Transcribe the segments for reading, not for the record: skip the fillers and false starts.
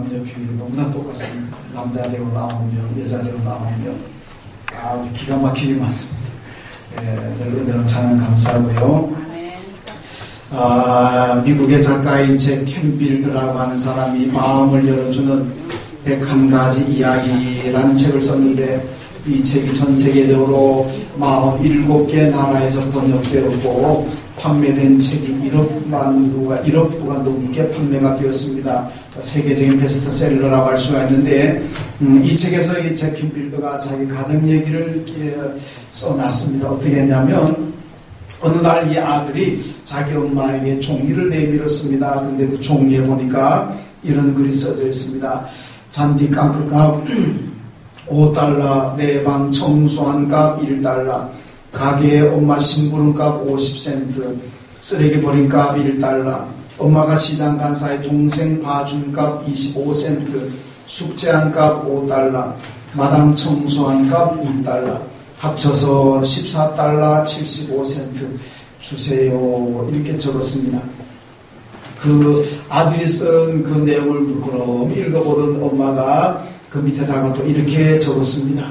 남녀 비율이 너무나 똑같습니다. 남자 대원 9명, 여자 대원 9명. 아주 기가 막히게 많습니다. 여러분 찬양 감사하고요. 미국의 작가인 잭 캠빌드라고 하는 사람이 마음을 열어주는 101가지 이야기라는 책을 썼는데, 이 책이 전 세계적으로 47개 나라에서 번역되었고 판매된 책이 1억 부가 넘게 판매가 되었습니다. 세계적인 베스트셀러라고 할 수가 있는데, 이 책에서 이 잭 캠빌드가 자기 가정 얘기를 써놨습니다. 어떻게 했냐면, 어느 날 이 아들이 자기 엄마에게 종이를 내밀었습니다. 근데 그 종이에 보니까 이런 글이 써져 있습니다. 잔디 깎은 값 $5, 내 방 청소한 값 $1, 가게에 엄마 심부름 값 50센트, 쓰레기 버린 값 $1, 엄마가 시장 간 사이 동생 봐준 값 25센트, 숙제한 값 $5, 마당 청소한 값 $2, 합쳐서 $14 75센트 주세요. 이렇게 적었습니다. 그 아들이 쓴 그 내용을 그럼 읽어보던 엄마가 그 밑에다가 또 이렇게 적었습니다.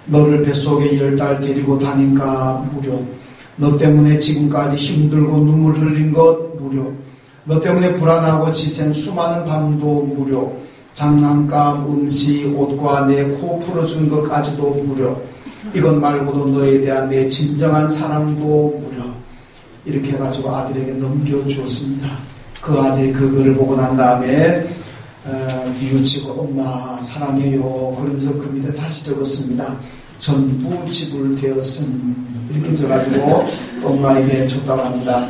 너를 뱃속에 10달 데리고 다닌가 무료. 너 때문에 지금까지 힘들고 눈물 흘린 것 무료. 너 때문에 불안하고 지샌 수많은 밤도 무료. 장난감, 음식, 옷과 내 코 풀어준 것까지도 무료. 이것 말고도 너에 대한 내 진정한 사랑도 무료. 이렇게 해가지고 아들에게 넘겨주었습니다. 그 아들이 그 글을 보고 난 다음에 뉘우치고 엄마 사랑해요 그러면서 그 밑에 다시 적었습니다. 전부 지불되었음. 이렇게 적어가지고 엄마에게 줬다고 합니다.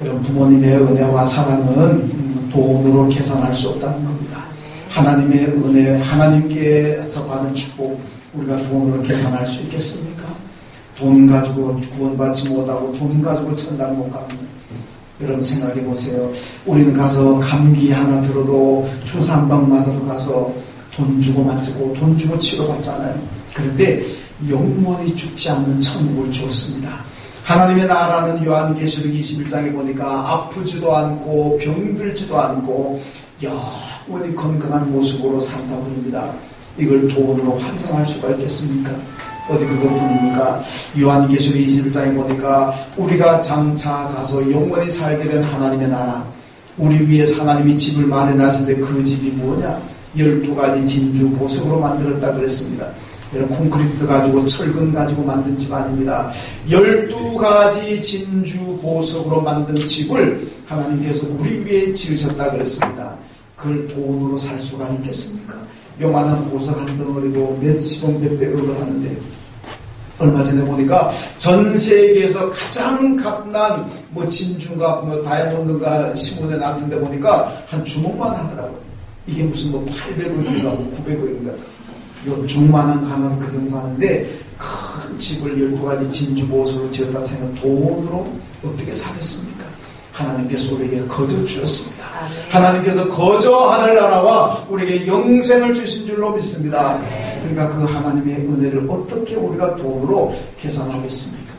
여러분, 부모님의 은혜와 사랑은 돈으로 계산할 수 없다는 겁니다. 하나님의 은혜, 하나님께서 받은 축복, 우리가 돈으로 계산할 수 있겠습니까? 돈 가지고 구원받지 못하고 돈 가지고 천당 못 갑니다. 여러분 생각해 보세요. 우리는 가서 감기 하나 들어도 주사 한 방 맞아도 가서 돈 주고 맞고 돈 주고 치료받잖아요. 그런데 영원히 죽지 않는 천국을 주었습니다. 하나님의 나라는 요한계시록 21장에 보니까 아프지도 않고 병들지도 않고 영원히 건강한 모습으로 산다 그럽니다. 이걸 돈으로 환산할 수가 있겠습니까? 어디 그것뿐입니까? 요한계시록 21장에 보니까 우리가 장차 가서 영원히 살게 된 하나님의 나라, 우리 위에서 하나님이 집을 마련하시는데 그 집이 뭐냐? 12가지 진주 보석으로 만들었다 그랬습니다. 이런 콘크리트 가지고 철근 가지고 만든 집 아닙니다. 12가지 진주 보석으로 만든 집을 하나님께서 우리 위에 지으셨다 그랬습니다. 그걸 돈으로 살 수가 있겠습니까? 요만한 보석 한 덩어리도 몇십억 몇백억을 하는데, 얼마 전에 보니까 전 세계에서 가장 값난 진주인가 다이아몬드가 신문에 나왔는데 보니까 한 주먹만 하더라고요. 이게 무슨 800억인가 900억인가 요 주먹만한 가면 그 정도 하는데, 큰 집을 12가지 진주 보석으로 지었다 생각, 돈으로 어떻게 사겠습니까? 하나님께서 우리에게 거저 주셨습니다. 하나님께서 거저 하늘나라와 우리에게 영생을 주신 줄로 믿습니다. 그러니까 그 하나님의 은혜를 어떻게 우리가 돈으로 계산하겠습니까?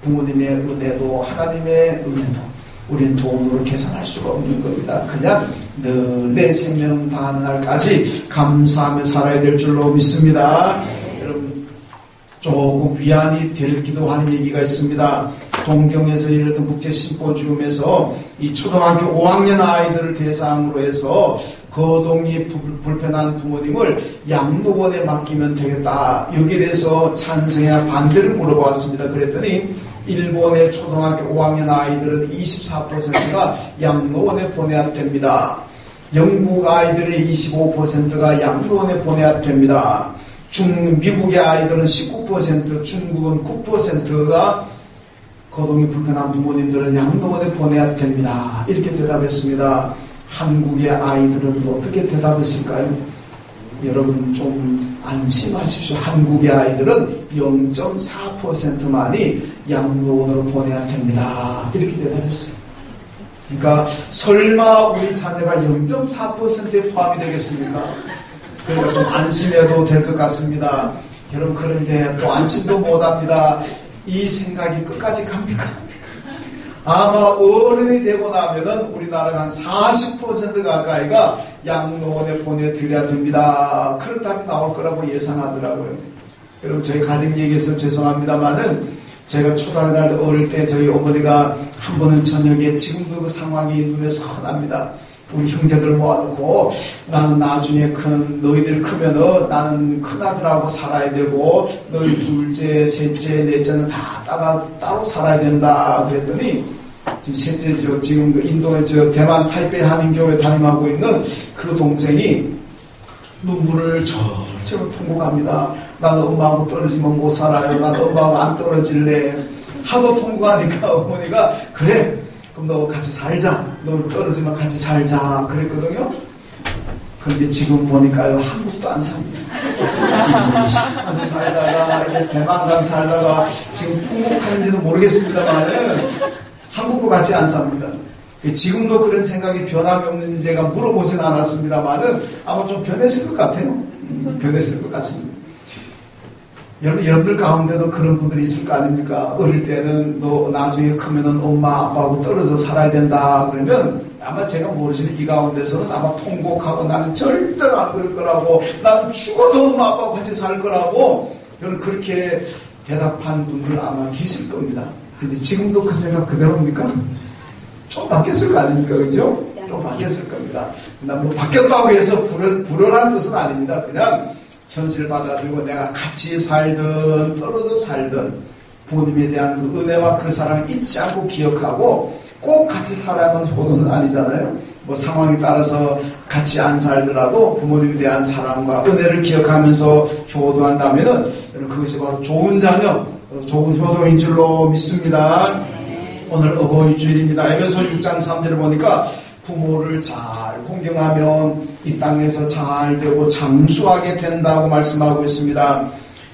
부모님의 은혜도 하나님의 은혜도 우리는 돈으로 계산할 수가 없는 겁니다. 그냥 늘 내 생명 다하는 날까지 감사하며 살아야 될 줄로 믿습니다. 여러분, 조금 위안이 되기도 하는 얘기가 있습니다. 동경에서 열렸던 국제심포지움에서 이 초등학교 5학년 아이들을 대상으로 해서 거동이 불편한 부모님을 양로원에 맡기면 되겠다. 여기에 대해서 찬성이나 반대를 물어보았습니다. 그랬더니 일본의 초등학교 5학년 아이들은 24%가 양로원에 보내야 됩니다. 영국 아이들의 25%가 양로원에 보내야 됩니다. 미국의 아이들은 19%, 중국은 9%가 거동이 불편한 부모님들은 양로원에 보내야 됩니다. 이렇게 대답했습니다. 한국의 아이들은 어떻게 대답했을까요? 여러분 좀 안심하십시오. 한국의 아이들은 0.4%만이 양로원으로 보내야 됩니다. 이렇게 대답했어요. 그러니까 설마 우리 자녀가 0.4%에 포함이 되겠습니까? 그러니까 좀 안심해도 될 것 같습니다. 여러분, 그런데 또 안심도 못합니다. 이 생각이 끝까지 갑니까? 아마 어른이 되고 나면은 우리나라가 한 40% 가까이가 양로원에 보내드려야 됩니다. 그런 답이 나올 거라고 예상하더라고요. 여러분, 저희 가정 얘기해서 죄송합니다만은 제가 초등학교 날 어릴 때 저희 어머니가 한 번은 저녁에 지금도 그 상황이 눈에 선합니다. 우리 형제들 모아놓고 나는 나중에 너희들 크면은 나는 큰아들하고 살아야 되고 너희 둘째, 셋째, 넷째는 다 따로 살아야 된다 그랬더니 지금 셋째죠. 지금 그 인도에 대만 타이베이 한인교회 담임하고 있는 그 동생이 눈물을 절처럼 통곡합니다. 나는 엄마하고 떨어지면 못 살아요. 나는 엄마하고 안 떨어질래. 하도 통곡하니까 어머니가 그래 그럼 너 같이 살자. 너 떨어지면 같이 살자. 그랬거든요. 그런데 지금 보니까요, 한국도 안 삽니다. 가서 살다가, 이제 대만강 살다가, 지금 통곡하는지는 모르겠습니다만은, 한국도 같이 안 삽니다. 지금도 그런 생각이 변함이 없는지 제가 물어보진 않았습니다만은, 아마 좀 변했을 것 같아요. 변했을 것 같습니다. 여러분들 가운데도 그런 분들이 있을 거 아닙니까? 어릴 때는 너 나중에 크면은 엄마 아빠하고 떨어져 살아야 된다 그러면 아마 제가 모르시는 이 가운데서는 아마 통곡하고 나는 절대로 안 그럴 거라고 나는 죽어도 엄마 아빠하고 같이 살 거라고 저는 그렇게 대답한 분들 아마 계실 겁니다. 근데 지금도 그 생각 그대로입니까? 좀 바뀌었을 거 아닙니까? 그죠? 좀 바뀌었을 겁니다. 뭐 바뀌었다고 해서 불효라는 뜻은 아닙니다. 그냥 현실을 받아들이고 내가 같이 살든 떨어져 살든 부모님에 대한 그 은혜와 그 사랑을 잊지 않고 기억하고 꼭 같이 살아야만 효도는 아니잖아요. 뭐 상황에 따라서 같이 안 살더라도 부모님에 대한 사랑과 은혜를 기억하면서 효도한다면은 그것이 바로 좋은 자녀, 좋은 효도인 줄로 믿습니다. 오늘 어버이 주일입니다. 에베소 6장 3절을 보니까 부모를 잘 공경하면 이 땅에서 잘 되고 장수하게 된다고 말씀하고 있습니다.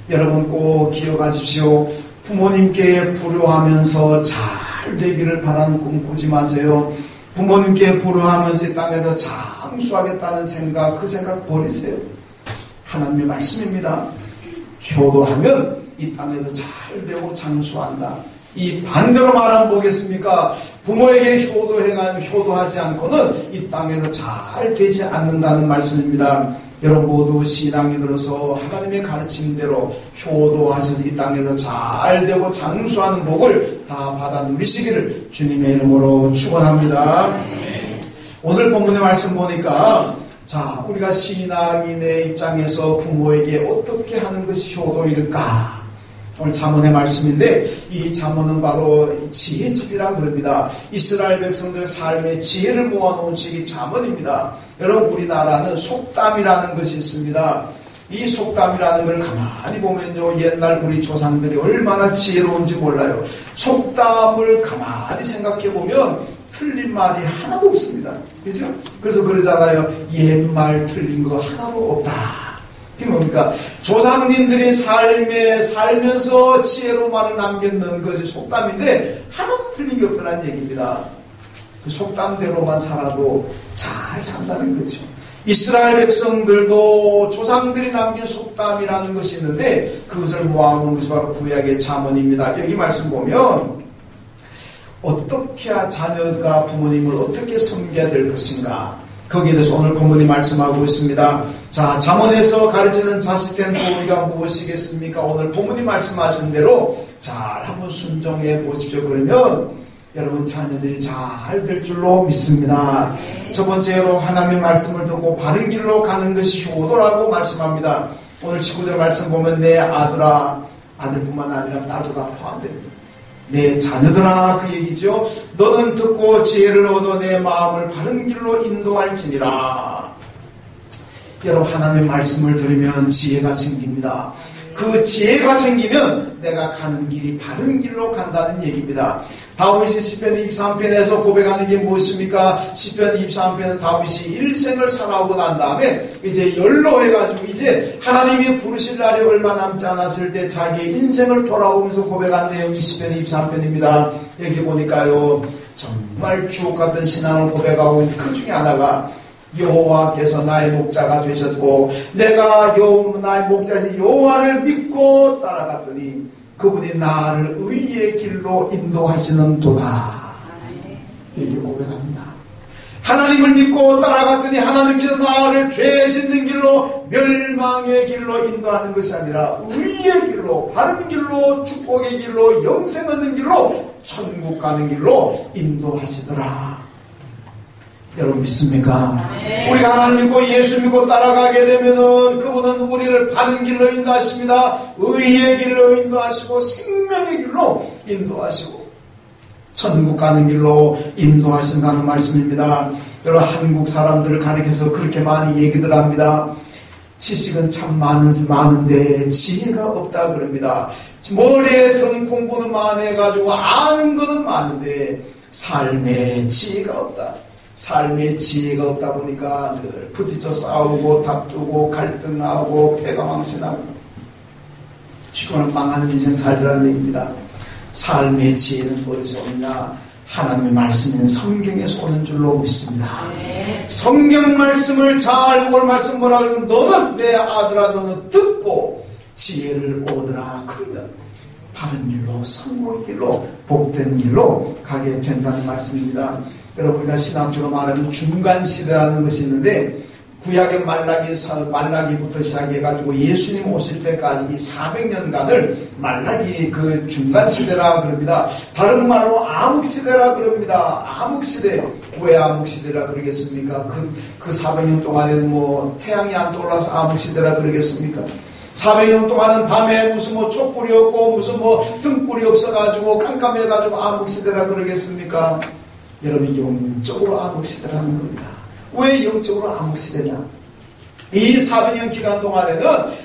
여러분 꼭 기억하십시오. 부모님께 불효하면서 잘 되기를 바라는 꿈 꾸지 마세요. 부모님께 불효하면서 이 땅에서 장수하겠다는 생각, 그 생각 버리세요. 하나님의 말씀입니다. 효도하면 이 땅에서 잘 되고 장수한다. 이 반대로 말하면 뭐겠습니까? 부모에게 효도하지 않고는 이 땅에서 잘 되지 않는다는 말씀입니다. 여러분 모두 신앙이 들어서 하나님의 가르침대로 효도하셔서 이 땅에서 잘 되고 장수하는 복을 다 받아 누리시기를 주님의 이름으로 축원합니다. 오늘 본문의 말씀 보니까 우리가 신앙인의 입장에서 부모에게 어떻게 하는 것이 효도일까? 오늘 잠언의 말씀인데 이 잠언은 바로 지혜집이라 그럽니다. 이스라엘 백성들 삶의 지혜를 모아놓은 책이 잠언입니다. 여러분 우리나라는 속담이라는 것이 있습니다. 이 속담이라는 걸 가만히 보면요 옛날 우리 조상들이 얼마나 지혜로운지 몰라요. 속담을 가만히 생각해 보면 틀린 말이 하나도 없습니다. 그죠? 그래서 그러잖아요. 옛말 틀린 거 하나도 없다. 그게 뭡니까? 조상님들이 살면서 지혜로 말을 남겨놓은 것이 속담인데 하나도 틀린 게 없다는 얘기입니다. 그 속담대로만 살아도 잘 산다는 거죠. 이스라엘 백성들도 조상들이 남긴 속담이라는 것이 있는데 그것을 모아놓은 것이 바로 구약의 잠언입니다. 여기 말씀 보면 어떻게 자녀가 부모님을 어떻게 섬겨야 될 것인가 거기에 대해서 오늘 본문이 말씀하고 있습니다. 잠언에서 가르치는 자식된 도리가 무엇이겠습니까? 오늘 본문이 말씀하신 대로 잘 한번 순종해 보십시오. 그러면 여러분 자녀들이 잘 될 줄로 믿습니다. 첫 번째로 하나님의 말씀을 듣고 바른 길로 가는 것이 효도라고 말씀합니다. 오늘 19절 말씀 보면 내 아들아, 아들뿐만 아니라 딸도 다 포함됩니다. 내 자녀들아 그 얘기죠. 너는 듣고 지혜를 얻어 내 마음을 바른 길로 인도할지니라. 여러분 하나님의 말씀을 들으면 지혜가 생깁니다. 그 지혜가 생기면 내가 가는 길이 바른 길로 간다는 얘기입니다. 다윗이 시편 23편에서 고백하는 게 무엇입니까? 시편 23편은 다윗이 일생을 살아오고 난 다음에 이제 연로해가지고 이제 하나님이 부르실 날이 얼마 남지 않았을 때 자기의 인생을 돌아보면서 고백한 내용이 시편 23편입니다. 여기 보니까요 정말 주옥 같은 신앙을 고백하고 있는 그 중에 하나가 여호와께서 나의 목자가 되셨고 내가 나의 목자신 여호와를 믿고 따라갔더니 그분이 나를 의의 길로 인도하시는 도다. 이렇게 고백합니다. 하나님을 믿고 따라갔더니 하나님께서 나를 죄 짓는 길로 멸망의 길로 인도하는 것이 아니라 의의 길로, 바른 길로, 축복의 길로, 영생 얻는 길로, 천국 가는 길로 인도하시더라. 여러분 믿습니까? 네. 우리가 하나님 믿고 예수 믿고 따라가게 되면은 그분은 우리를 바른 길로 인도하십니다. 의의 길로 인도하시고 생명의 길로 인도하시고 천국 가는 길로 인도하신다는 말씀입니다. 여러분 한국 사람들을 가리켜서 그렇게 많이 얘기들 합니다. 지식은 참 많은데 지혜가 없다 그럽니다. 머리에 든 공부는 많아가지고 아는 것은 많은데 삶에 지혜가 없다. 삶에 지혜가 없다 보니까 늘 부딪혀 싸우고 다투고 갈등하고 배가 망신하고 죽어는 망하는 인생 살더라는 얘기입니다. 삶의 지혜는 어디서 오느냐? 하나님의 말씀은 성경에서 오는 줄로 믿습니다. 성경 말씀을 잘 올 말씀 뭐라 그래서 너는 내 아들아 너는 듣고 지혜를 얻으라. 그러면 바른 길로 성공의 길로 복된 길로 가게 된다는 말씀입니다. 여러분 우리가 신학적으로 말하면 중간시대라는 것이 있는데 구약의 말라기부터 시작해가지고 예수님 오실 때까지 이 400년간을 말라기 그 중간시대라 그럽니다. 다른 말로 암흑시대라 그럽니다. 암흑시대. 왜 암흑시대라 그러겠습니까? 그 400년 동안에는 뭐 태양이 안 떠올라서 암흑시대라 그러겠습니까? 400년 동안은 밤에 무슨 뭐 촛불이 없고 무슨 뭐 등불이 없어가지고 깜깜해가지고 암흑시대라 그러겠습니까? 여러분 영적으로 암흑시대라는 겁니다. 왜 영적으로 암흑시대냐? 이 400년 기간 동안에는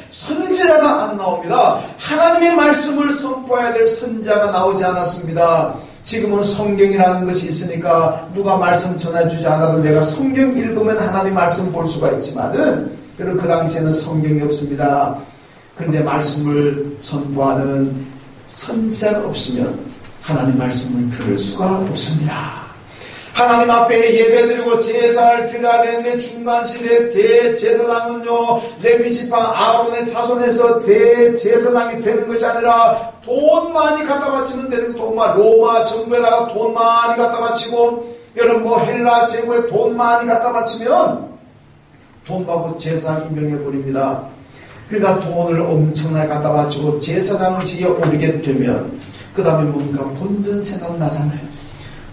선지자가 안 나옵니다. 하나님의 말씀을 선포해야 될 선지자가 나오지 않았습니다. 지금은 성경이라는 것이 있으니까 누가 말씀 전해주지 않아도 내가 성경 읽으면 하나님 말씀 볼 수가 있지만은 그 당시에는 성경이 없습니다. 그런데 말씀을 선포하는 선지자가 없으면 하나님 말씀을 들을 수가 없습니다. 하나님 앞에 예배드리고 제사를 드려야 되는데 중간시대 대제사장은요 레위지파 아론의 자손에서 대제사장이 되는 것이 아니라 돈 많이 갖다 바치면 되는 거 돈만 로마 정부에다가 돈 많이 갖다 바치고 여러분 뭐 헬라 제국에 돈 많이 갖다 바치면 돈 받고 제사장 임명해버립니다. 그러니까 돈을 엄청나게 갖다 바치고 제사장을 지게 오르게 되면 그 다음에 뭔가 본전 생각나잖아요.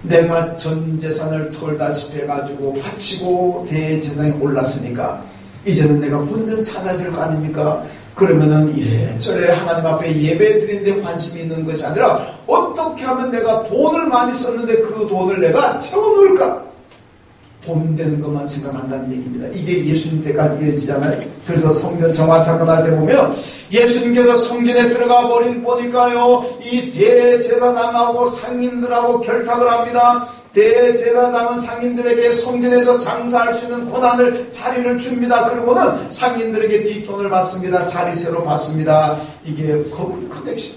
내가 전 재산을 털다시피 해가지고 바치고 대제사장에 올랐으니까 이제는 내가 본전 찾아야 될 거 아닙니까? 그러면은 이래저래 하나님 앞에 예배 드리는데 관심이 있는 것이 아니라 어떻게 하면 내가 돈을 많이 썼는데 그 돈을 내가 채워놓을까? 돈 되는 것만 생각한다는 얘기입니다. 이게 예수님 때까지 이어지잖아요. 그래서 성전 정화 사건 할 때 보면 예수님께서 성전에 들어가 보니까요 이 대제사장하고 상인들하고 결탁을 합니다. 대제사장은 상인들에게 성전에서 장사할 수 있는 권한을 자리를 줍니다. 그리고는 상인들에게 뒷돈을 받습니다. 자리세로 받습니다. 이게 커넥션.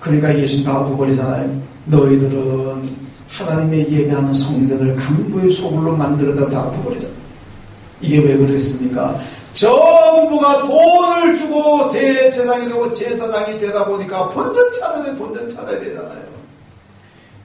그러니까 예수님 다 엎어버리잖아요. 너희들은 하나님의 예배하는 성전을 강도의 소굴로 만들어다 다 엎어버리잖아요. 이게 왜 그랬습니까? 전부가 돈을 주고 대제사장이 되고 제사장이 되다 보니까 본전 찾아야 되잖아요.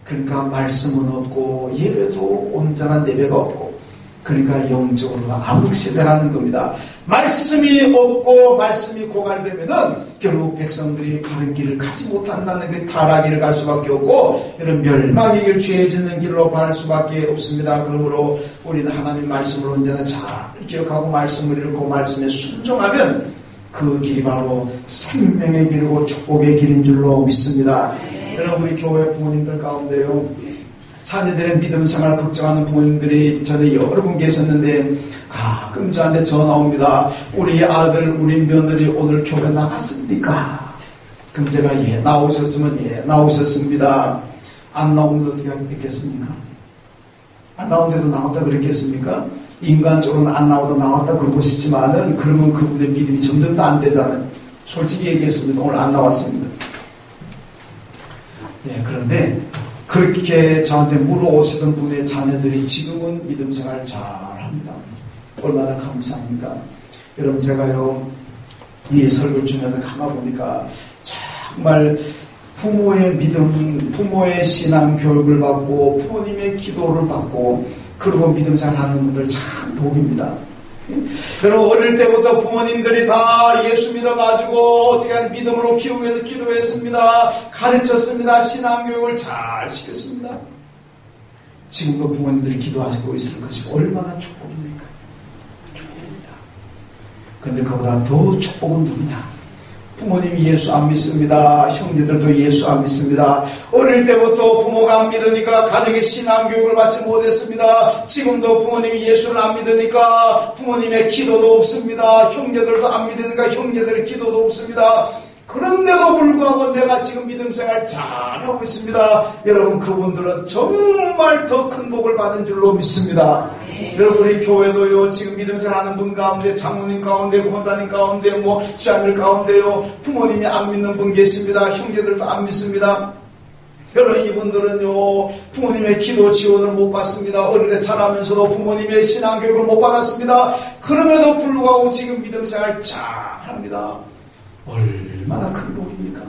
그러니까 말씀은 없고 예배도 온전한 예배가 없고 그러니까 영적으로 암흑시대라는 겁니다. 말씀이 없고 말씀이 고갈되면은 결국 백성들이 바른 길을 가지 못한다는 그 타락의 길을 갈 수밖에 없고 이런 멸망의 길, 죄 짓는 길로 갈 수밖에 없습니다. 그러므로 우리는 하나님 말씀을 언제나 잘 기억하고 말씀을 읽고 말씀에 순종하면 그 길이 바로 생명의 길이고 축복의 길인 줄로 믿습니다. 여러분 우리 교회 부모님들 가운데요 자녀들의 믿음 생활 걱정하는 부모님들이 전에 여러 분 계셨는데 가끔 저한테 전화 옵니다. 우리 아들, 우리 며느리 오늘 교회 나갔습니까? 그럼 제가 나오셨으면 나오셨습니다. 안 나오면 어떻게 하겠습니까? 안 나오는데도 나왔다 그랬겠습니까? 인간적으로는 안 나오도 나왔다 그러고 싶지만은 그러면 그분의 믿음이 점점 더 안 되잖아요. 솔직히 얘기했습니다. 오늘 안 나왔습니다. 그런데 그렇게 저한테 물어오시던 분의 자녀들이 지금은 믿음 생활 잘합니다. 얼마나 감사합니까? 여러분 제가요 이 설교를 주면서 가만 보니까 정말 부모의 믿음, 부모의 신앙 교육을 받고 부모님의 기도를 받고 그리고 믿음 생활하는 분들 참 복입니다. 여러분 어릴 때부터 부모님들이 다 예수 믿어가지고 어떻게 하는 믿음으로 키우기 위해서 기도했습니다. 가르쳤습니다. 신앙 교육을 잘 시켰습니다. 지금도 부모님들이 기도하시고 있을 것이 얼마나 축복입니까? 축복입니다. 그런데 그보다 더 축복은 누구냐? 부모님이 예수 안 믿습니다. 형제들도 예수 안 믿습니다. 어릴 때부터 부모가 안 믿으니까 가정의 신앙 교육을 받지 못했습니다. 지금도 부모님이 예수를 안 믿으니까 부모님의 기도도 없습니다. 형제들도 안 믿으니까 형제들의 기도도 없습니다. 그런데도 불구하고 내가 지금 믿음 생활 잘하고 있습니다. 여러분 그분들은 정말 더 큰 복을 받은 줄로 믿습니다. 여러분 우리 교회도요 지금 믿음 생활하는 분 가운데 장로님 가운데 권사님 가운데 지자들 가운데요 부모님이 안 믿는 분 계십니다. 형제들도 안 믿습니다. 여러분 이분들은요 부모님의 기도 지원을 못 받습니다. 어릴 때 자라면서도 부모님의 신앙 교육을 못 받았습니다. 그럼에도 불구하고 지금 믿음 생활 잘합니다. 얼마나 큰 복입니까?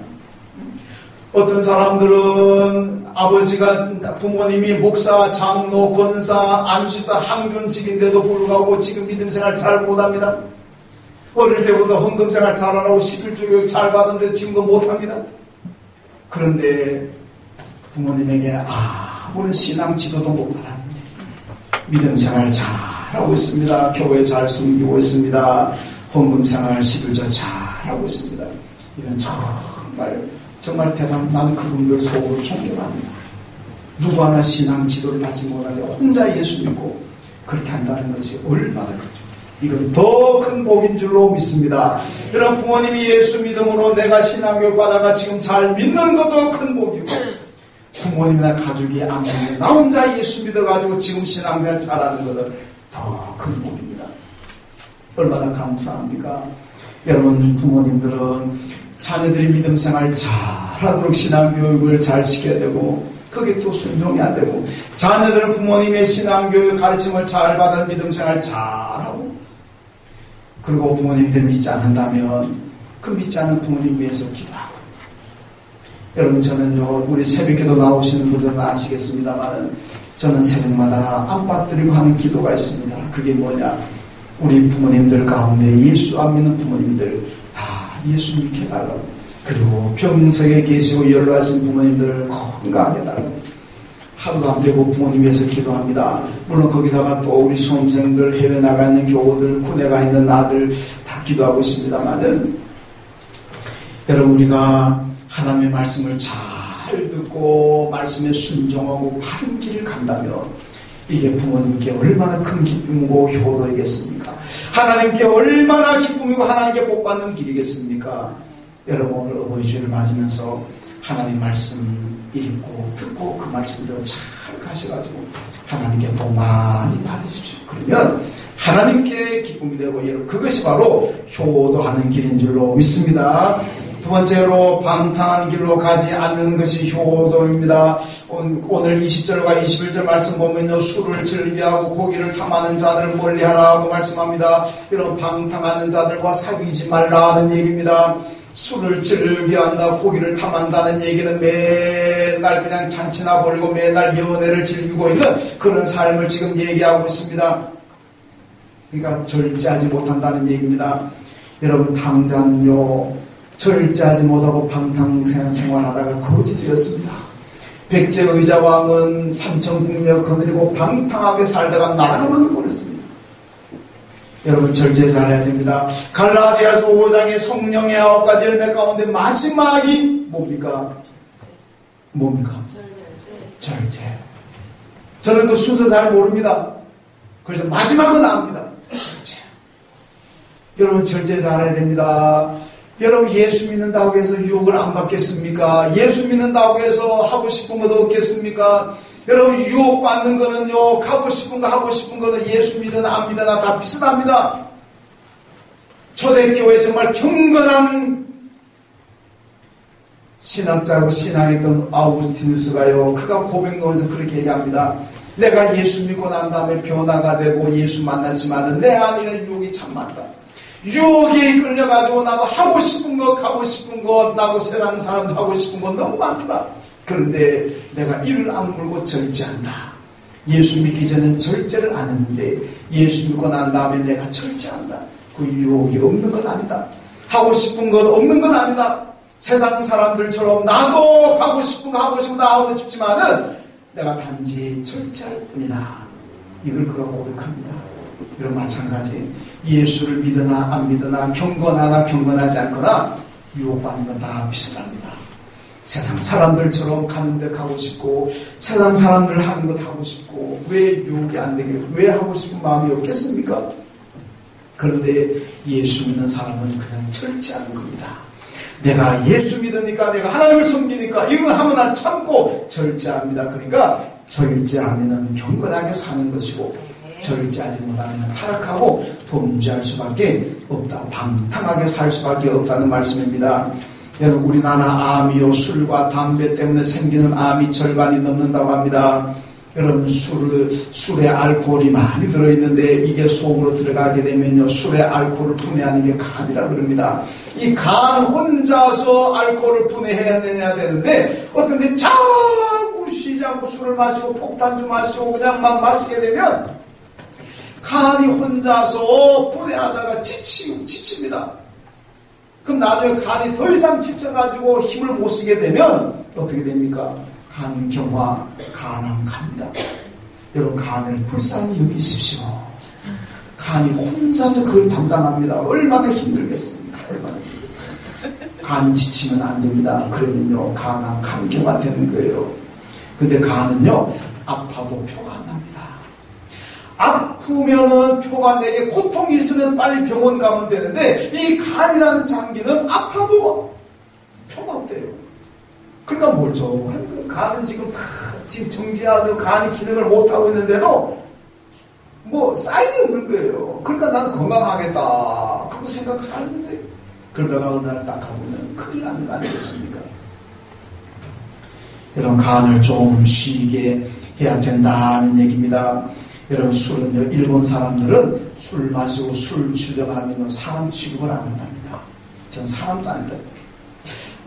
어떤 사람들은 아버지가 부모님이 목사, 장로, 권사, 안수사, 항균직인데도 불구하고 지금 믿음 생활 잘 못합니다. 어릴 때부터 헌금 생활 잘하라고 11조 교육 잘 받은데 지금도 못합니다. 그런데 부모님에게 아무런 신앙 지도도 못 받았는데 믿음 생활 잘하고 있습니다. 교회 잘 섬기고 있습니다. 헌금 생활 11조 잘하고 있습니다. 이건 정말 대단한 나는 그분들 속으로 존경합니다. 누구 하나 신앙 지도를 받지 못하는데 혼자 예수 믿고 그렇게 한다는 것이 얼마나 크죠. 이건 더 큰 복인 줄로 믿습니다. 여러분 부모님이 예수 믿음으로 내가 신앙교육 받아가 지금 잘 믿는 것도 큰 복이고 부모님이나 가족이 안 믿는 나 혼자 예수 믿어가지고 지금 신앙생활 잘하는 것은 더 큰 복입니다. 얼마나 감사합니까? 여러분 부모님들은 자녀들이 믿음 생활 잘하도록 신앙교육을 잘 시켜야 되고 그게 또 순종이 안 되고 자녀들은 부모님의 신앙교육 가르침을 잘 받은 믿음 생활 잘하고 그리고 부모님들 믿지 않는다면 그 믿지 않는 부모님 위해서 기도하고 여러분 저는요 우리 새벽기도 나오시는 분들은 아시겠습니다만 저는 새벽마다 안받들이고 하는 기도가 있습니다. 그게 뭐냐 우리 부모님들 가운데 예수 안 믿는 부모님들 다 예수 믿게 해달라고 그리고 병석에 계시고 연로하신 부모님들 건강하게 해달라고 하루도 안 되고 부모님 위해서 기도합니다. 물론 거기다가 또 우리 수험생들 해외 나가 있는 교우들 군에 가 있는 아들 다 기도하고 있습니다만은 여러분 우리가 하나님의 말씀을 잘 듣고 말씀에 순종하고 바른 길을 간다면 이게 부모님께 얼마나 큰 기쁨이고 효도이겠습니까? 하나님께 얼마나 기쁨이고 하나님께 복받는 길이겠습니까? 여러분 오늘 어버이 주일을 맞으면서 하나님 말씀 읽고 듣고 그 말씀대로 잘 가셔가지고 하나님께 복 많이 받으십시오. 그러면 하나님께 기쁨이 되고 여러분 그것이 바로 효도하는 길인 줄로 믿습니다. 두 번째로 방탕한 길로 가지 않는 것이 효도입니다. 오늘 20절과 21절 말씀 보면요. 술을 즐겨하고 고기를 탐하는 자들을 멀리하라고 말씀합니다. 이런 방탕하는 자들과 사귀지 말라는 얘기입니다. 술을 즐겨한다, 고기를 탐한다는 얘기는 매날 그냥 잔치나 벌이고 매날 연애를 즐기고 있는 그런 삶을 지금 얘기하고 있습니다. 그러니까 절제하지 못한다는 얘기입니다. 여러분 탕자는요. 절제하지 못하고 방탕생활하다가 거지 되었습니다. 백제의자왕은 삼천국녀 거느리고 방탕하게 살다가 나라만 버렸습니다. 여러분 절제 잘해야 됩니다. 갈라디아서 5장의 성령의 9가지 열매 가운데 마지막이 뭡니까? 절제. 저는 그 순서 잘 모릅니다. 그래서 마지막은 압니다. 절제. 여러분 절제 잘해야 됩니다. 여러분 예수 믿는다고 해서 유혹을 안 받겠습니까? 예수 믿는다고 해서 하고 싶은 것도 없겠습니까? 여러분 유혹받는 거는요 하고 싶은 거는 예수 믿으나 안 믿으나 다 비슷합니다. 초대교회 정말 경건한 신학자고 신앙했던 아우구스티누스가요 그가 고백론에서 그렇게 얘기합니다. 내가 예수 믿고 난 다음에 변화가 되고 예수 만났지만 내 안에는 유혹이 참 많다. 유혹에 끌려가지고 나도 하고 싶은 것, 가고 싶은 것, 나도 세상 사람도 하고 싶은 것 너무 많더라. 그런데 내가 이를 악물고 절제한다. 예수 믿기 전엔 절제를 안 했는데 예수 믿고 난 다음에 내가 절제한다. 그 유혹이 없는 건 아니다. 하고 싶은 것 없는 건 아니다. 세상 사람들처럼 나도 가고 싶은 거 하고 싶은 거 하고 싶지만은 내가 단지 절제할 뿐이다. 이걸 그가 고백합니다. 이런 마찬가지 예수를 믿으나 안 믿으나 경건하나 경건하지 않거나 유혹받는 건 다 비슷합니다. 세상 사람들처럼 가는 데 가고 싶고 세상 사람들 하는 것 하고 싶고 왜 유혹이 안 되겠고 왜 하고 싶은 마음이 없겠습니까? 그런데 예수 믿는 사람은 그냥 절제하는 겁니다. 내가 예수 믿으니까 내가 하나님을 섬기니까 이거 하면 참고 절제합니다. 그러니까 절제하면 경건하게 사는 것이고 절제하지 못하면 타락하고 범죄할 수밖에 없다. 방탕하게 살 수밖에 없다는 말씀입니다. 여러분 우리나라 암이요 술과 담배 때문에 생기는 암이 절반이 넘는다고 합니다. 여러분 술에 알코올이 많이 들어있는데 이게 속으로 들어가게 되면요 술에 알코올을 분해하는 게 간이라고 그럽니다. 이 간 혼자서 알코올을 분해해야 되는데 어떤 데 자꾸 쉬자고 술을 마시고 폭탄주 마시고 그냥 막 마시게 되면 간이 혼자서 분해하다가 지칩니다. 그럼 나중에 간이 더 이상 지쳐가지고 힘을 못 쓰게 되면 어떻게 됩니까? 간경화, 간암 갑니다. 여러분 간을 불쌍히 여기십시오. 간이 혼자서 그걸 담당합니다. 얼마나 힘들겠습니까? 얼마나 힘들겠어요. 간 지치면 안 됩니다. 그러면요 간암, 간경화 되는 거예요. 근데 간은요 아파도 표가 안 납니다. 아프면은 표가 내게 고통이 있으면 빨리 병원 가면 되는데 이 간이라는 장기는 아파도 표가 없대요. 그러니까 뭘죠? 간은 지금 정지하고 간이 기능을 못하고 있는데도 뭐 사인이 없는 거예요. 그러니까 나는 건강하겠다. 그렇게 생각하고 사는 거예요. 그러다가 어느 날 딱 가보면 큰일 나는 거 아니겠습니까? 이런 간을 좀 쉬게 해야 된다는 얘기입니다. 여러분 술은요 일본 사람들은 술 마시고 술 주정하면 사람 취급을 안 한답니다. 전 사람도 아니다.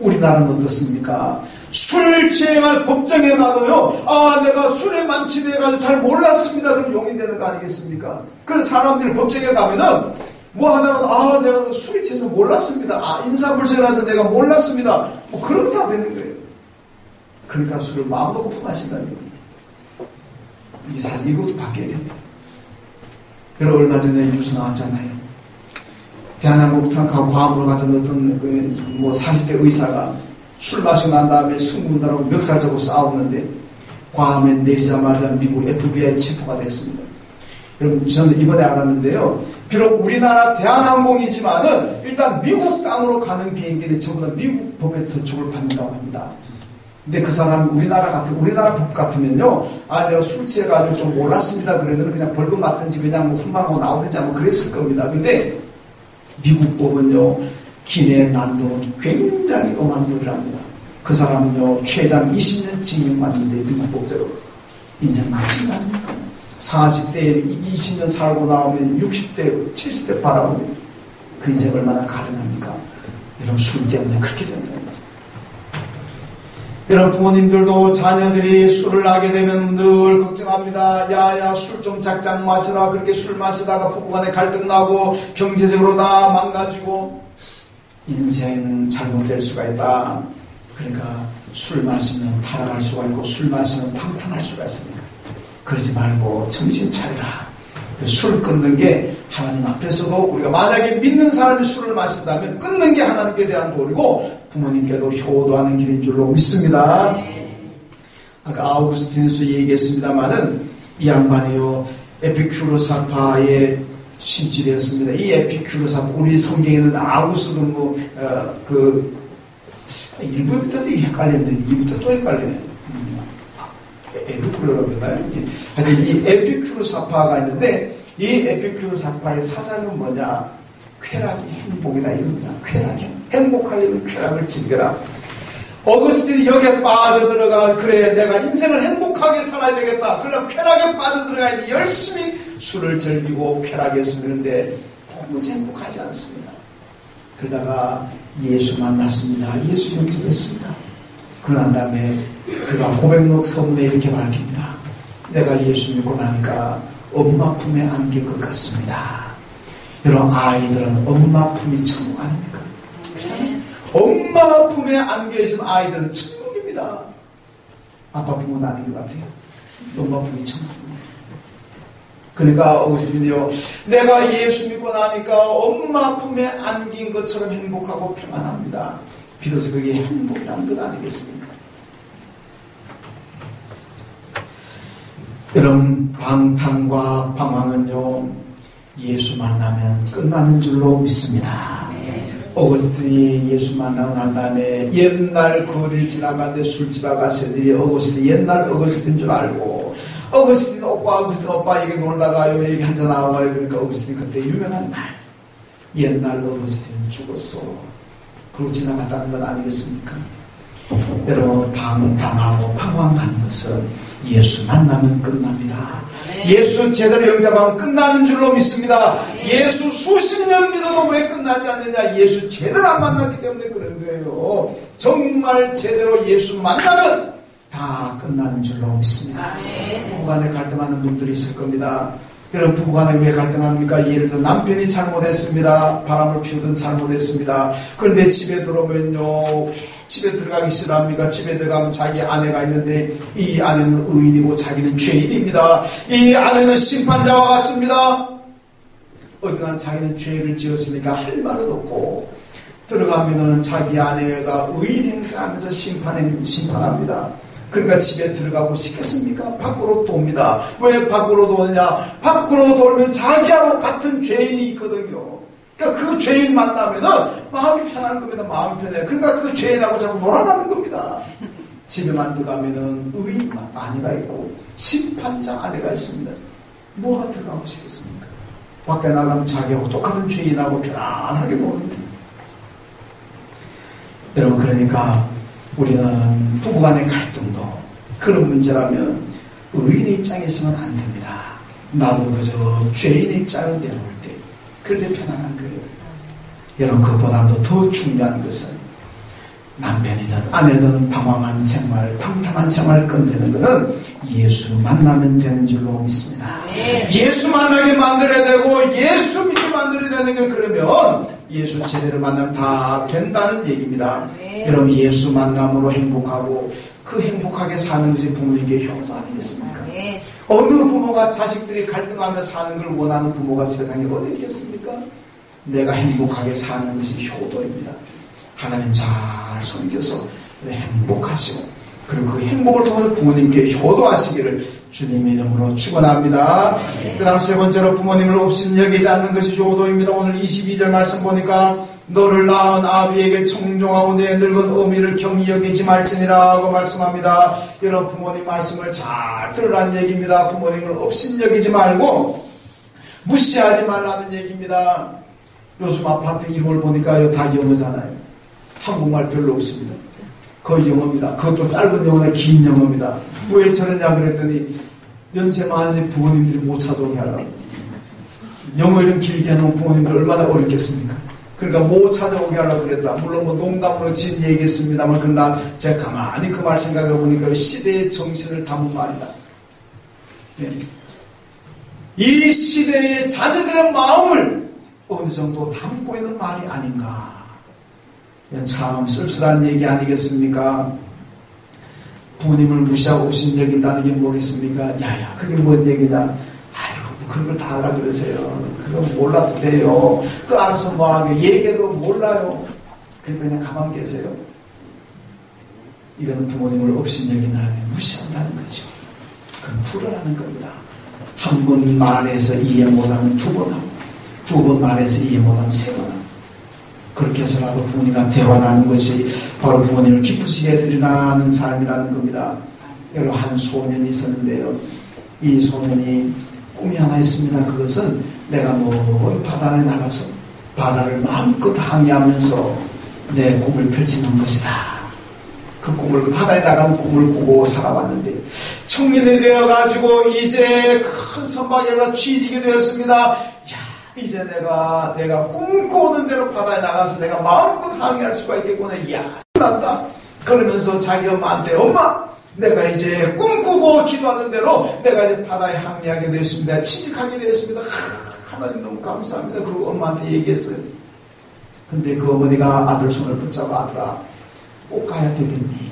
우리나라는 어떻습니까? 술 취행할 법정에 가도요 내가 술에 만취돼가지고 잘 몰랐습니다. 그럼 용인되는 거 아니겠습니까? 그래서 사람들이 법정에 가면은 뭐 하나는 내가 술이 취해서 몰랐습니다. 인사불성이라서 내가 몰랐습니다. 뭐 그런 거 다 되는 거예요. 그러니까 술을 마음 놓고 품하신다는 얘기죠. 이 사실 이것도 바뀌어야 됩니다. 여러분 얼마 전에 뉴스 나왔잖아요. 대한항공 과학으로 갔던 어떤 40대 의사가 술 마시고 난 다음에 승무원들하고 멱살 잡고 싸우는데 괌에 내리자마자 미국 FBI 체포가 됐습니다. 여러분 저는 이번에 알았는데요. 비록 우리나라 대한항공이지만은 일단 미국 땅으로 가는 비행기는 전부 다 미국 법의 저촉을 받는다고 합니다. 근데 그 사람이 우리나라 법 같으면요, 내가 술 취해가지고 좀 몰랐습니다. 그러면 그냥 벌금 맞든지 그냥 뭐 훈방하고 나오든지 뭐 그랬을 겁니다. 근데 미국 법은요, 기내 난도는 굉장히 엄한 법이랍니다. 그 사람은요, 최장 20년 징역받는데 미국 법대로 인생 마친 거 아닙니까? 40대에 20년 살고 나오면 60대, 70대 바라보면 그 인생 얼마나 가련합니까? 이런 술 때문에 그렇게 된다. 여러분 부모님들도 자녀들이 술을 하게 되면 늘 걱정합니다. 야야 술 좀 작작 마시라. 그렇게 술 마시다가 부부간에 갈등 나고 경제적으로 다 망가지고 인생 잘못될 수가 있다. 그러니까 술 마시면 타락할 수가 있고 술 마시면 방탕할 수가 있으니까 그러지 말고 정신 차리라. 술 끊는 게 하나님 앞에서도 우리가 만약에 믿는 사람이 술을 마신다면 끊는 게 하나님께 대한 도리고 부모님께도 효도하는 길인 줄로 믿습니다. 아까 아우구스티누스 얘기했습니다만은 이 양반이요 에피큐로사파에 신취되었습니다. 이 에피큐로사파 우리 성경에는 아우구스도 일부부터도 헷갈리는데 2부터 또 헷갈리네. 에피큐로라고 그러나요? 하여튼 이 에피큐로사파가 있는데 이 에피큐로사파의 사상은 뭐냐? 쾌락이 행복이다 이겁니다. 쾌락이 행복하려면 쾌락을 즐겨라. 어거스틴이 여기에 빠져들어가 그래 내가 인생을 행복하게 살아야 되겠다. 그러면 쾌락에 빠져들어가야지 열심히 술을 즐기고 쾌락에 쓰는데 도무지 행복하지 않습니다. 그러다가 예수 만났습니다. 예수 영접했습니다. 그러난 다음에 그가 고백록 서문에 이렇게 밝힙니다. 내가 예수 믿고 나니까 엄마 품에 안긴 것 같습니다. 여러분, 아이들은 엄마 품이 천국 아닙니까? 그렇잖아요. 엄마 품에 안겨있으면 아이들은 천국입니다. 아빠 품은 아닌 것 같아요. 엄마 품이 천국입니다. 그러니까 어거스틴이요, 내가 예수 믿고 나니까 엄마 품에 안긴 것처럼 행복하고 평안합니다. 비로소 그게 행복이라는 것 아니겠습니까? 여러분, 방탕과 방황은요, 예수 만나면 끝나는 줄로 믿습니다. 어거스틴이 예수 만나고 난 다음에 옛날 거리를 지나가는데 술집에 가서들이 어거스틴 옛날 어거스틴인 줄 알고, 어거스틴 오빠 이게 놀다가요, 얘기 한잔 하고 가요. 그러니까 어거스틴 그때 유명한 말, 옛날 어거스틴은 죽었어. 그러고 지나갔다는 건 아니겠습니까? 여러분, 방황하고 방황하는 것은 예수 만나면 끝납니다. 예수 제대로 영접하면 끝나는 줄로 믿습니다. 예수 수십 년 믿어도 왜 끝나지 않느냐? 예수 제대로 안 만났기 때문에 그런 거예요. 정말 제대로 예수 만나면 다 끝나는 줄로 믿습니다. 부부간에 갈등하는 분들이 있을 겁니다. 여러분, 부부간에 왜 갈등합니까? 예를 들어 남편이 잘못했습니다. 바람을 피우든 잘못했습니다. 그런데 집에 들어오면요, 집에 들어가기 싫어합니까? 집에 들어가면 자기 아내가 있는데 이 아내는 의인이고 자기는 죄인입니다. 이 아내는 심판자와 같습니다. 어디간 자기는 죄를 지었으니까 할 말은 없고, 들어가면은 자기 아내가 의인 행사하면서 심판합니다. 그러니까 집에 들어가고 싶겠습니까? 밖으로 돕니다. 왜 밖으로 도느냐? 밖으로 돌면 자기하고 같은 죄인이 있거든요. 그러니까 그 죄인 만나면은 마음이 편한 겁니다. 마음이 편해요. 그러니까 그 죄인하고 자꾸 놀아나는 겁니다. 집에만 들어가면은 의인 아내가 있고 심판자 아내가 있습니다. 뭐가 들어가고 싶겠습니까? 밖에 나가면 자기하고 똑같은 죄인하고 편안하게 노는데. 여러분, 그러니까 우리는 부부간의 갈등도 그런 문제라면 의인의 입장에 있으면 안 됩니다. 나도 그저 죄인의 입장을 내놓을 때 그럴 때 편안한 거예요. 여러분, 그보다도 더 중요한 것은 남편이든 아내든 방황하는 생활, 방탕한 생활을 끝내는 것은 예수 만나면 되는 줄로 믿습니다. 예수 만나게 만들어야 되고 예수 믿게 만들어야 되는 거. 그러면 예수 제대로 만나면 다 된다는 얘기입니다. 여러분, 예수 만남으로 행복하고 그 행복하게 사는 것이 부모님께 효도 아니겠습니까? 어느 부모가 자식들이 갈등하며 사는 걸 원하는 부모가 세상에 어디 있겠습니까? 내가 행복하게 사는 것이 효도입니다. 하나님 잘 섬겨서 행복하시고, 그리고 그 행복을 통해서 부모님께 효도하시기를 주님의 이름으로 축원합니다. 그 다음 세 번째로 부모님을 업신여기지 않는 것이 효도입니다. 오늘 22절 말씀 보니까 너를 낳은 아비에게 청종하고 내 늙은 어미를 경히 여기지 말지니라고 말씀합니다. 여러분, 부모님 말씀을 잘 들으라는 얘기입니다. 부모님을 업신여기지 말고 무시하지 말라는 얘기입니다. 요즘 아파트 이름을 보니까 다 영어잖아요. 한국말 별로 없습니다. 거의 영어입니다. 그것도 짧은 영어나 긴 영어입니다. 왜 저러냐 그랬더니 연세 많은 부모님들이 못 찾아오게 하려고. 영어 이름 길게 해놓은 부모님들 얼마나 어렵겠습니까? 그러니까 못 찾아오게 하려고 그랬다. 물론 뭐 농담으로 진 얘기했습니다만, 그러나 제가 가만히 그 말 생각해 보니까 시대의 정신을 담은 말이다. 네. 이 시대의 자녀들의 마음을 어느 정도 담고 있는 말이 아닌가. 참 쓸쓸한 얘기 아니겠습니까? 부모님을 무시하고 업신여긴다는 게 뭐겠습니까? 야야, 그게 뭔 얘기냐? 아이고, 그런 걸 다 알아 그러세요. 그거 몰라도 돼요. 그거 알아서 뭐하게, 얘기해도 몰라요. 그러니까 그냥 가만 계세요. 이거는 부모님을 업신여긴다는 게 무시한다는 거죠. 그건 불안하는 겁니다. 한 번 말해서 이해 못하면 두 번 하고, 두 번 말해서 이해 못하면 세 번 하고, 그렇게 해서라도 부모님과 대화하는 것이 바로 부모님을 기쁘시게 해드리라는 삶이라는 겁니다. 여러분, 한 소년이 있었는데요. 이 소년이 꿈이 하나 있습니다. 그것은 내가 먼 바다에 나가서 바다를 마음껏 항해하면서 내 꿈을 펼치는 것이다. 그 꿈을, 그 바다에 나가는 꿈을 꾸고 살아왔는데 청년이 되어가지고 이제 큰 선박에서 취직이 되었습니다. 야, 이제 내가 꿈꿔오는 대로 바다에 나가서 내가 마음껏 항해할 수가 있겠구나. 이야, 난다. 그러면서 자기 엄마한테, 엄마, 내가 이제 꿈꾸고 기도하는 대로 내가 이제 바다에 항해하게 되었습니다. 취직하게 되었습니다. 하나님 너무 감사합니다. 그 엄마한테 얘기했어요. 근데 그 어머니가 아들 손을 붙잡아, 아들아, 꼭 가야 되겠니?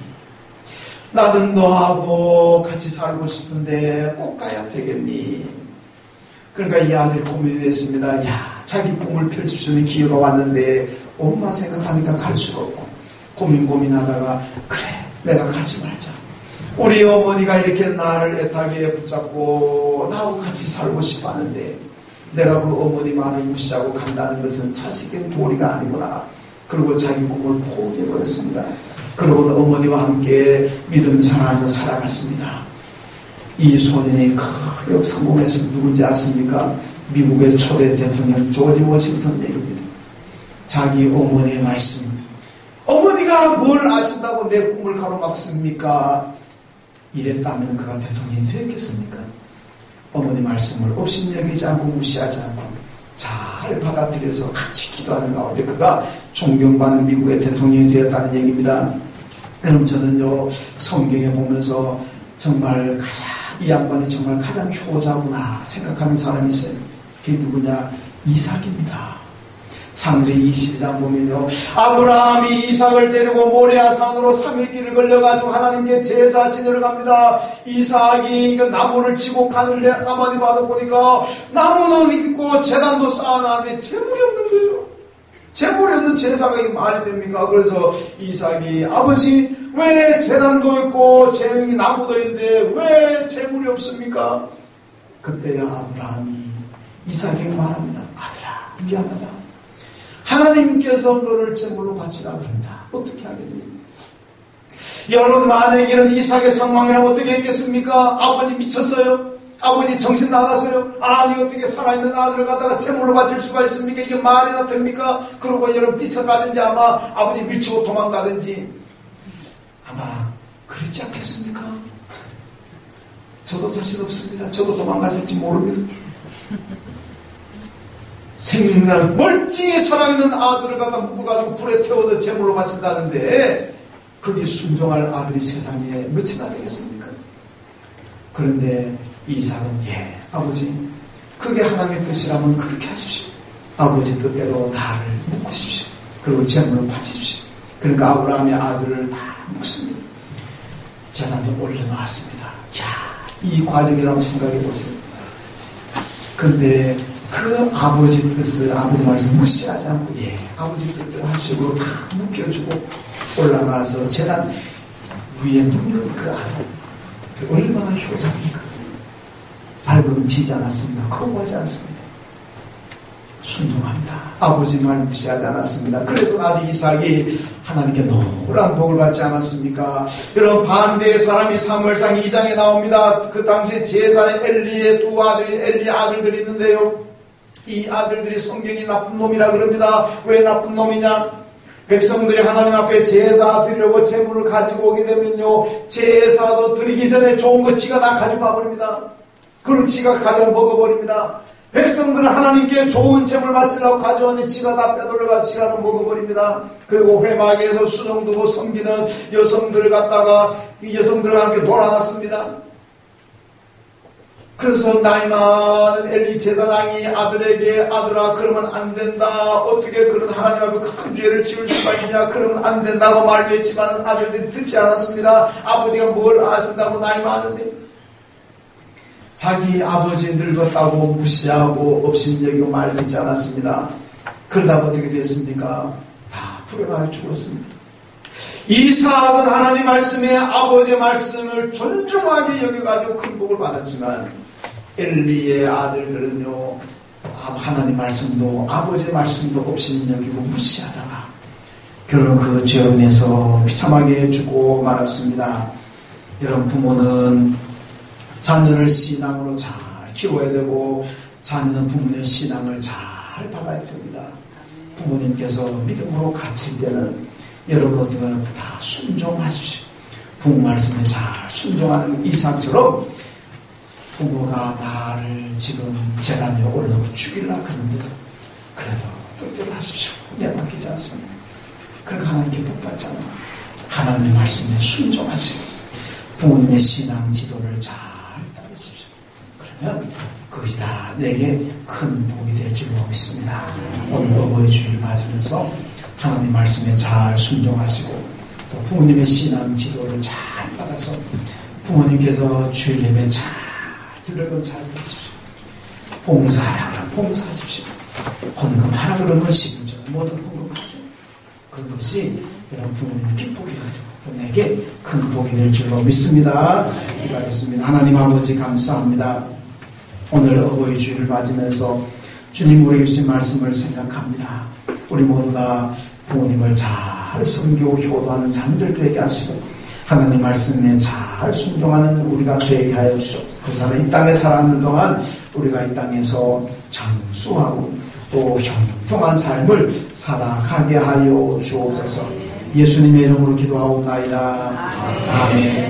나는 너하고 같이 살고 싶은데 꼭 가야 되겠니? 그러니까 이 아들이 고민이 됐습니다. 야, 자기 꿈을 펼쳐주는 기회가 왔는데 엄마 생각하니까 갈 수가 없고 고민하다가 그래, 내가 가지 말자. 우리 어머니가 이렇게 나를 애타게 붙잡고 나하고 같이 살고 싶어 하는데 내가 그 어머니 말을 무시하고 간다는 것은 자식의 도리가 아니구나. 그리고 자기 꿈을 포기해버렸습니다. 그러고 어머니와 함께 믿음 생활하며 살아갔습니다. 이 소년이 크게 성공해서 누군지 아십니까? 미국의 초대 대통령 조지 워싱턴 얘기입니다. 자기 어머니의 말씀. 어머니가 뭘 아신다고 내 꿈을 가로막습니까? 이랬다면 그가 대통령이 되었겠습니까? 어머니 말씀을 업신여기지 않고 무시하지 않고 잘 받아들여서 같이 기도하는 가운데 그가 존경받는 미국의 대통령이 되었다는 얘기입니다. 여러분, 저는요, 성경에 보면서 정말 이 양반이 정말 가장 효자구나 생각하는 사람이 있어요. 그게 누구냐? 이삭입니다. 창세기 22장 보면요, 아브라함이 이삭을 데리고 모리아산으로 3일 길을 걸려가지고 하나님께 제사 지내러 갑니다. 이삭이 나무를 치고 가는데 가만히 받아보니까 나무는 있고 제단도 쌓아놨는데 재물이 없는 거예요. 재물이 없는 제사가 이게 말이 됩니까? 그래서 이삭이, 아버지, 왜 제단도 있고 나무도 있는데 왜 재물이 없습니까? 그때야 아브라함이 이삭에게 말합니다. 아들아, 미안하다. 하나님께서 너를 제물로 바치라 그런다. 어떻게 하게 됩니까? 여러분, 만약에 이런 이삭의 상황이라면 어떻게 했겠습니까? 아버지 미쳤어요? 아버지 정신 나갔어요? 아니, 어떻게 살아있는 아들을 갖다가 제물로 바칠 수가 있습니까? 이게 말이나 됩니까? 그러고 여러분 뛰쳐가든지 아마 아버지 밀치고 도망가든지 아마 그렇지 않겠습니까? 저도 자신 없습니다. 저도 도망갔을지 모릅니다. 생일날 멀쩡히 살아있는 아들을 갖다 묶어가지고 불에 태워서 제물로 바친다는데 그게 순종할 아들이 세상에 몇이나 되겠습니까? 그런데 이삭은 아버지, 그게 하나님의 뜻이라면 그렇게 하십시오. 아버지 뜻대로 나를 묶으십시오. 그리고 제물로 바치십시오. 그러니까 아브라함의 아들을 다 묶습니다. 제단도 올려놓았습니다. 이 과정이라고 생각해 보세요. 그런데 그 아버지 뜻을, 아버지 말씀 무시하지 않고 아버지 뜻대로 하시고 다 묶여주고 올라가서 제단 위에 눕는 그 아들, 얼마나 효자입니까? 발버둥치지 않았습니다. 거부하지 않습니다. 순종합니다. 아버지 말 무시하지 않았습니다. 그래서 나중에 이삭이 하나님께 노란 복을 받지 않았습니까? 여러분, 반대의 사람이 사무엘상 2장에 나옵니다. 그 당시 제사의 엘리의 두 아들이, 엘리의 아들들이 있는데요, 이 아들들이 성경이 나쁜 놈이라 그럽니다. 왜 나쁜 놈이냐? 백성들이 하나님 앞에 제사 드리려고 제물을 가지고 오게 되면요, 제사도 드리기 전에 좋은 거 지가 다 가지고 와버립니다. 그리고 지가 가져 먹어버립니다. 백성들은 하나님께 좋은 제물 바치려고 가져왔는데 지가 다 빼돌려가 지가 다 먹어버립니다. 그리고 회막에서 수종 두고 섬기는 여성들을 갖다가 이 여성들과 함께 놀아놨습니다. 그래서 나이 많은 엘리 제사장이 아들에게, 아들아, 그러면 안 된다. 어떻게 그런 하나님 앞에 큰 죄를 지을 수가 있냐. 그러면 안 된다고 말도 했지만 아들들이 듣지 않았습니다. 아버지가 뭘 아신다고 나이 많은데. 자기 아버지 늙었다고 무시하고 업신여기고 말 듣지 않았습니다. 그러다가 어떻게 됐습니까? 다 불행하게 죽었습니다. 이삭은 하나님 말씀에 아버지의 말씀을 존중하게 여겨가지고 큰 복을 받았지만 엘리의 아들들은요, 하나님 말씀도 아버지의 말씀도 업신여기고 무시하다가 결국 그 죄로 인해서 비참하게 죽고 말았습니다. 여러분, 부모는 자녀를 신앙으로 잘 키워야 되고 자녀는 부모의 신앙을 잘 받아야 됩니다. 부모님께서 믿음으로 가르칠 때는 여러분 어떻게 다 순종하십시오. 부모 말씀에 잘 순종하는 이삭처럼 부모가 나를 지금 재단에 올려놓고 죽이려고 하는데도 그래도 뜻대로 하십시오. 내맡기지 않습니다. 그러니까 하나님께 복받잖아. 하나님의 말씀에 순종하시고 부모님의 신앙 지도를 잘 따르십시오. 그러면 그것이 다 내게 큰 복이 될 줄로 믿습니다. 오늘 어버이 주일 맞으면서 하나님 말씀에 잘 순종하시고 또 부모님의 신앙 지도를 잘 받아서 부모님께서 주일 예배 잘 들으면 잘 들으십시오. 봉사하라 그러면 봉사하십시오. 헌금하라 그러면 11조 모든 헌금하세요. 그것이 여러분 부모님 기쁘게 하고 또 내게 큰 복이 될 줄로 믿습니다. 기도하겠습니다. 하나님 아버지 감사합니다. 오늘 어버이 주일을 맞으면서 주님 우리에게 주신 말씀을 생각합니다. 우리 모두가 부모님을 잘 섬기고 효도하는 자녀들 되게 하시고 하나님 말씀에 잘 순종하는 우리가 되게 하여 주옵소서. 그 사람 이 땅에 살아가는 동안 우리가 이 땅에서 장수하고 또 형통한 삶을 살아가게 하여 주옵소서. 예수님의 이름으로 기도하옵나이다. 아멘.